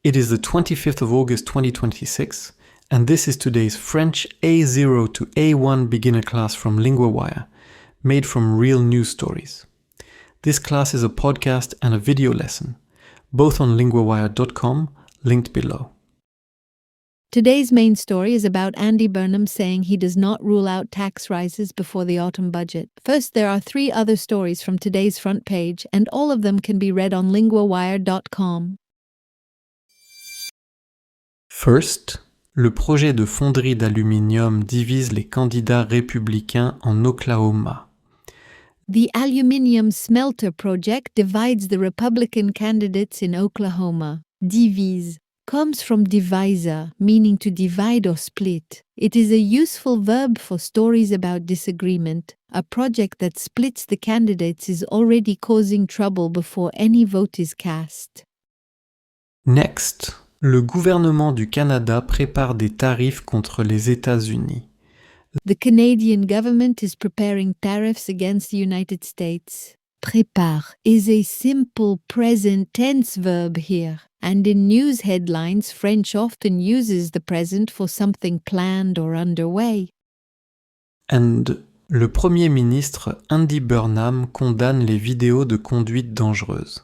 It is the 25th of August 2026, and this is today's French A0 to A1 beginner class from LinguaWire, made from real news stories. This class is a podcast and a video lesson, both on linguawire.com, linked below. Today's main story is about Andy Burnham saying he does not rule out tax rises before the autumn budget. First, there are 3 other stories from today's front page, and all of them can be read on linguawire.com. First, le projet de fonderie d'aluminium divise les candidats républicains en Oklahoma. The aluminium smelter project divides the Republican candidates in Oklahoma. Divise comes from divisor, meaning to divide or split. It is a useful verb for stories about disagreement. A project that splits the candidates is already causing trouble before any vote is cast. Next, le gouvernement du Canada prépare des tarifs contre les États-Unis. The Canadian government is preparing tariffs against the United States. Prépare is a simple present tense verb here, and in news headlines, French often uses the present for something planned or underway. And le Premier ministre Andy Burnham condamne les vidéos de conduite dangereuse.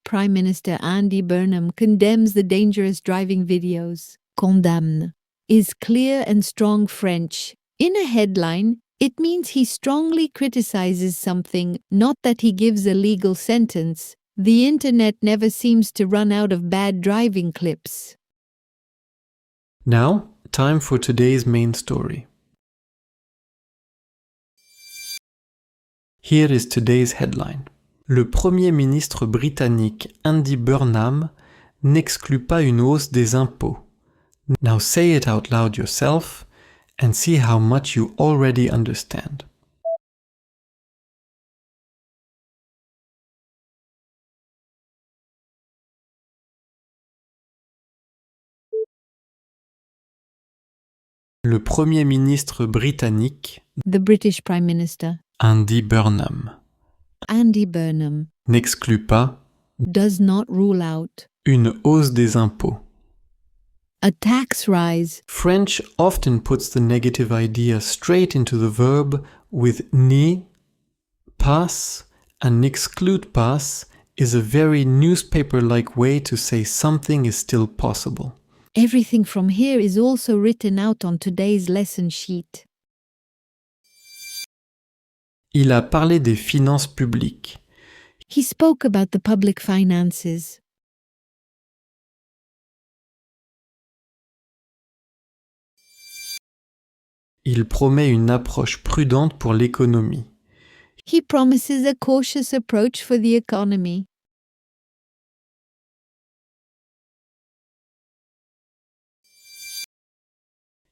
Prime Minister Andy Burnham condemns the dangerous driving videos. Condamne is clear and strong French. In a headline, it means he strongly criticizes something, not that he gives a legal sentence. The internet never seems to run out of bad driving clips. Now, time for today's main story. Here is today's headline. Le Premier ministre britannique Andy Burnham n'exclut pas une hausse des impôts. Now say it out loud yourself and see how much you already understand. Le Premier ministre britannique, The British Prime Minister, Andy Burnham, Andy Burnham, n'exclut pas does not rule out une hausse des impôts. a tax rise. French often puts the negative idea straight into the verb with ni, passe, and n'exclut pas is a very newspaper-like way to say something is still possible. Everything from here is also written out on today's lesson sheet. Il a parlé des finances publiques. He spoke about the public finances. Il promet une approche prudente pour l'économie. He promises a cautious approach for the economy.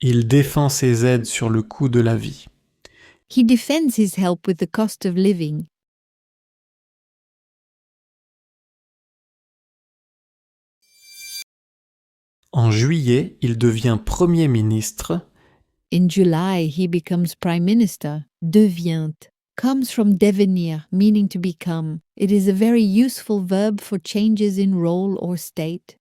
Il défend ses aides sur le coût de la vie. He defends his help with the cost of living. En juillet, il devient Premier ministre. In July, he becomes Prime Minister. Devient comes from devenir, meaning to become. It is a very useful verb for changes in role or state.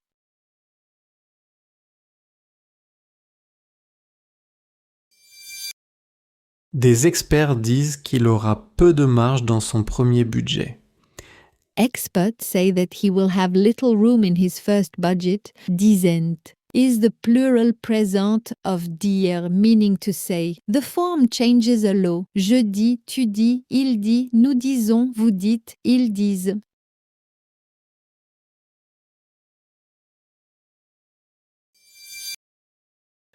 Des experts disent qu'il aura peu de marge dans son premier budget. Experts say that he will have little room in his first budget. Disent is the plural present of dire, meaning to say. The form changes a lot. Je dis, tu dis, il dit, nous disons, vous dites, ils disent.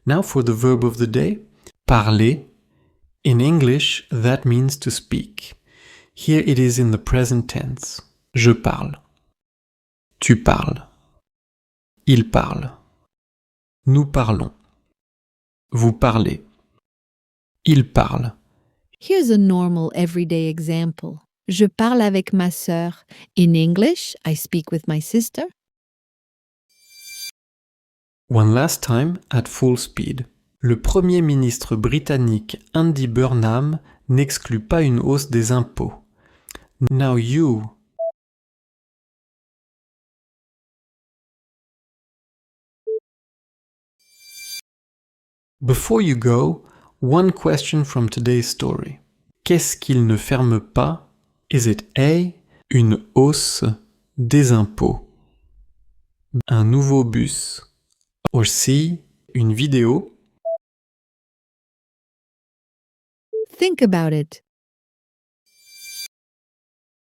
Now for the verb of the day, parler. In English, that means to speak. Here it is in the present tense. Je parle. Tu parles. Il parle. Nous parlons. Vous parlez. Il parle. Here's a normal everyday example. Je parle avec ma sœur. In English, I speak with my sister. One last time at full speed. Le Premier ministre britannique Andy Burnham n'exclut pas une hausse des impôts. Now you Before you go, one question from today's story. Qu'est-ce qu'il ne ferme pas? Is it A, une hausse des impôts, un nouveau bus, or C, une vidéo? Think about it.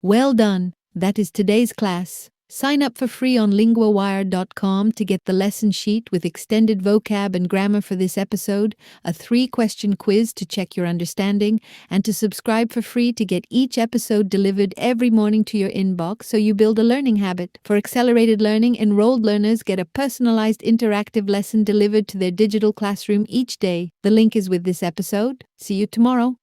Well done. That is today's class. Sign up for free on linguawire.com to get the lesson sheet with extended vocab and grammar for this episode, a 3-question quiz to check your understanding, and to subscribe for free to get each episode delivered every morning to your inbox so you build a learning habit. For accelerated learning, enrolled learners get a personalized interactive lesson delivered to their digital classroom each day. The link is with this episode. See you tomorrow.